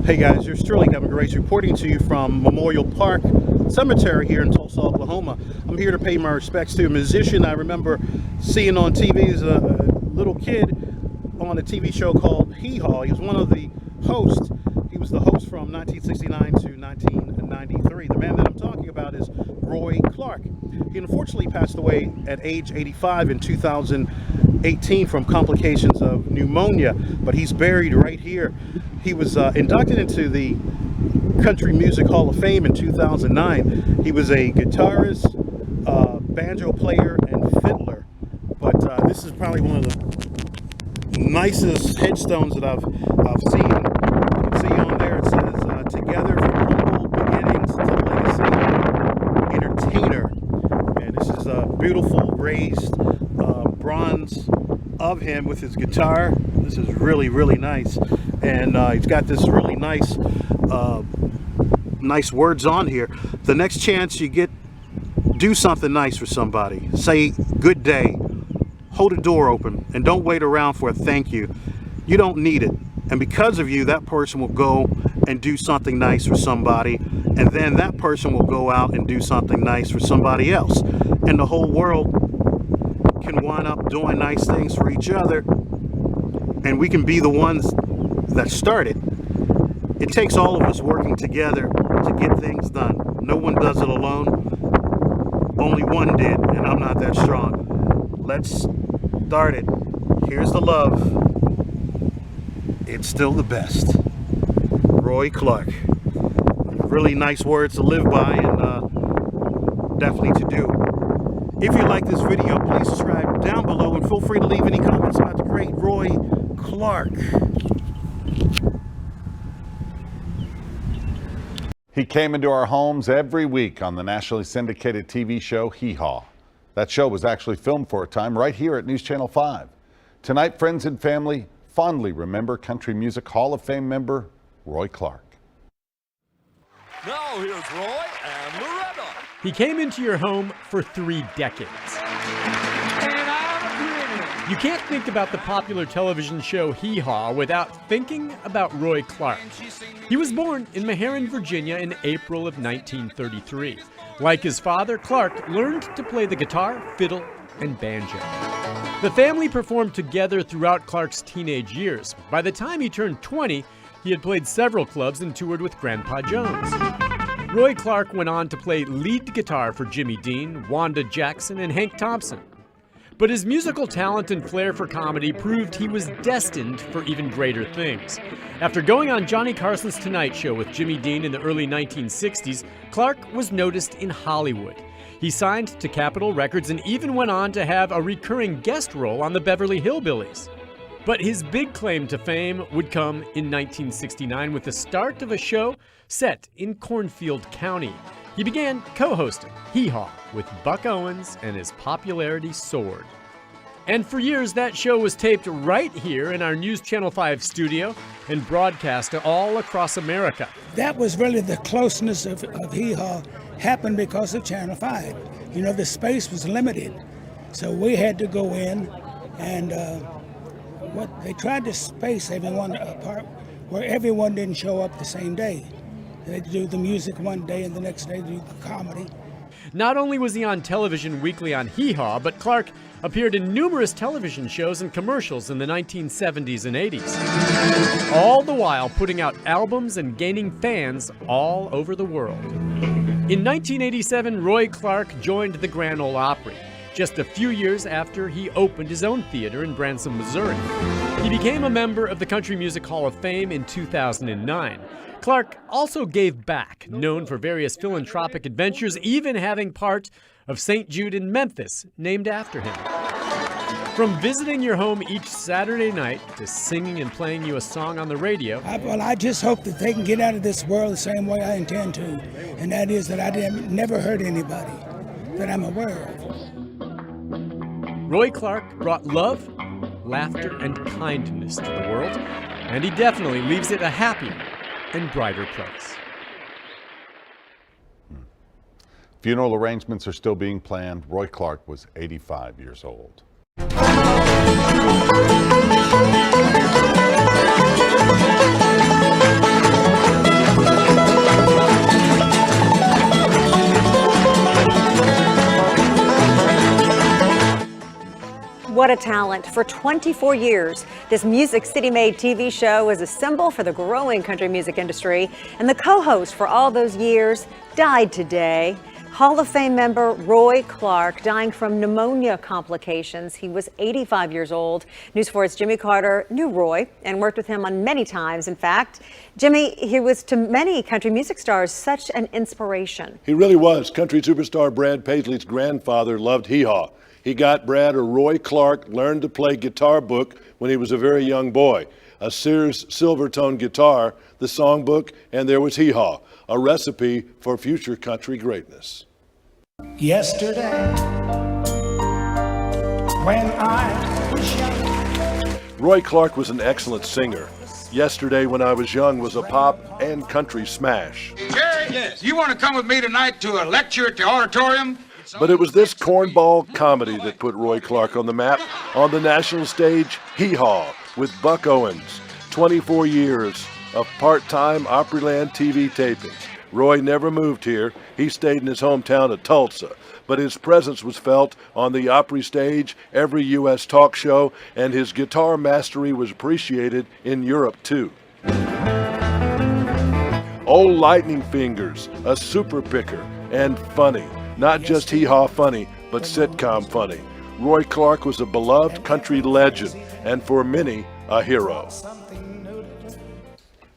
Hey guys, yours truly, Kevin Grace, reporting to you from Memorial Park Cemetery here in Tulsa, Oklahoma. I'm here to pay my respects to a musician I remember seeing on TV as a little kid on a TV show called Hee Haw. He was one of the hosts. He was the host from 1969 to 1993. The man that I'm talking about is Roy Clark. He unfortunately passed away at age 85 in 2018 from complications of pneumonia, but he's buried right here. He was inducted into the Country Music Hall of Fame in 2009. He was a guitarist, banjo player, and fiddler. But this is probably one of the nicest headstones that I've seen. You can see on there it says, "Together from humble beginnings to legacy, entertainer." And this is a beautiful raised bronze of him with his guitar. This is really, really nice. And he's got this really nice nice words on here. The next chance you get, do something nice for somebody. Say good day, hold a door open, and don't wait around for a thank you. You don't need it, and because of you, that person will go and do something nice for somebody, and then that person will go out and do something nice for somebody else, and the whole world can wind up doing nice things for each other, and we can be the ones that started. It takes all of us working together to get things done. No one does it alone. Only one did, and I'm not that strong. Let's start it. Here's the love. It's still the best. Roy Clark. Really nice words to live by, and definitely to do. If you like this video, please subscribe down below and feel free to leave any comments about the great Roy Clark. He came into our homes every week on the nationally syndicated TV show Hee Haw. That show was actually filmed for a time right here at News Channel 5. Tonight, friends and family fondly remember Country Music Hall of Fame member Roy Clark. Now here's Roy and Loretta. He came into your home for 3 decades. You can't think about the popular television show Hee Haw without thinking about Roy Clark. He was born in Meherrin, Virginia in April of 1933. Like his father, Clark learned to play the guitar, fiddle, and banjo. The family performed together throughout Clark's teenage years. By the time he turned 20, he had played several clubs and toured with Grandpa Jones. Roy Clark went on to play lead guitar for Jimmy Dean, Wanda Jackson, and Hank Thompson. But his musical talent and flair for comedy proved he was destined for even greater things. After going on Johnny Carson's Tonight Show with Jimmy Dean in the early 1960s, Clark was noticed in Hollywood. He signed to Capitol Records and even went on to have a recurring guest role on the Beverly Hillbillies. But his big claim to fame would come in 1969 with the start of a show set in Cornfield County. He began co-hosting Hee Haw with Buck Owens, and his popularity soared. And for years, that show was taped right here in our News Channel 5 studio and broadcast all across America. That was really the closeness of Hee Haw happened because of Channel 5. You know, the space was limited, so we had to go in and they tried to space everyone apart where everyone didn't show up the same day. They'd do the music one day and the next day do the comedy. Not only was he on television weekly on Hee Haw, but Clark appeared in numerous television shows and commercials in the 1970s and 80s. All the while putting out albums and gaining fans all over the world. In 1987, Roy Clark joined the Grand Ole Opry, just a few years after he opened his own theater in Branson, Missouri. He became a member of the Country Music Hall of Fame in 2009. Clark also gave back, known for various philanthropic adventures, even having part of St. Jude in Memphis named after him. From visiting your home each Saturday night to singing and playing you a song on the radio. I just hope that they can get out of this world the same way I intend to, and that is that I never hurt anybody that I'm aware of. Roy Clark brought love, laughter, and kindness to the world, and he definitely leaves it a happier and brighter place. Funeral arrangements are still being planned. Roy Clark was 85 years old. What a talent. For 24 years, this Music City Made TV show is a symbol for the growing country music industry, and the co-host for all those years died today. Hall of Fame member Roy Clark dying from pneumonia complications. He was 85 years old. News 4's Jimmy Carter knew Roy and worked with him on many times. In fact, Jimmy, he was to many country music stars such an inspiration. He really was. Country superstar Brad Paisley's grandfather loved hee-haw. He got Brad a Roy Clark learned to play guitar book when he was a very young boy. A Sears Silvertone guitar, the songbook, and there was hee-haw, a recipe for future country greatness. Yesterday, when I was young. Roy Clark was an excellent singer. Yesterday When I Was Young was a pop and country smash. Jerry, yes. You want to come with me tonight to a lecture at the auditorium? But it was this cornball comedy that put Roy Clark on the map. On the national stage, Hee Haw with Buck Owens. 24 years of part-time Opryland TV tapings. Roy never moved here. He stayed in his hometown of Tulsa. But his presence was felt on the Opry stage, every U.S. talk show, and his guitar mastery was appreciated in Europe, too. Old Lightning Fingers, a super picker, and funny. Not just hee-haw funny, but sitcom funny. Roy Clark was a beloved country legend, and for many, a hero.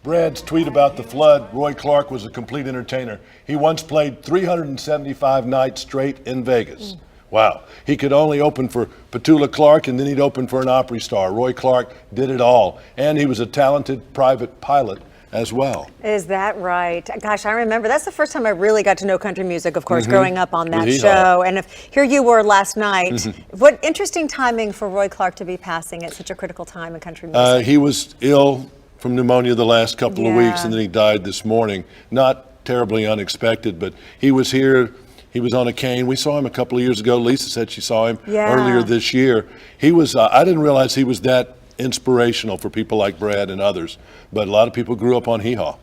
Brad's tweet about the flood, Roy Clark was a complete entertainer. He once played 375 nights straight in Vegas. Wow. He could only open for Petula Clark, and then he'd open for an Opry star. Roy Clark did it all, and he was a talented private pilot as well. Is that right? Gosh, I remember that's the first time I really got to know country music, of course, growing up on that show. And here you were last night. What interesting timing for Roy Clark to be passing at such a critical time in country music. He was ill from pneumonia the last couple of weeks, and then he died this morning. Not terribly unexpected, but he was here. He was on a cane. We saw him a couple of years ago. Lisa said she saw him earlier this year. He was, I didn't realize he was that inspirational for people like Brad and others, but a lot of people grew up on hee-haw.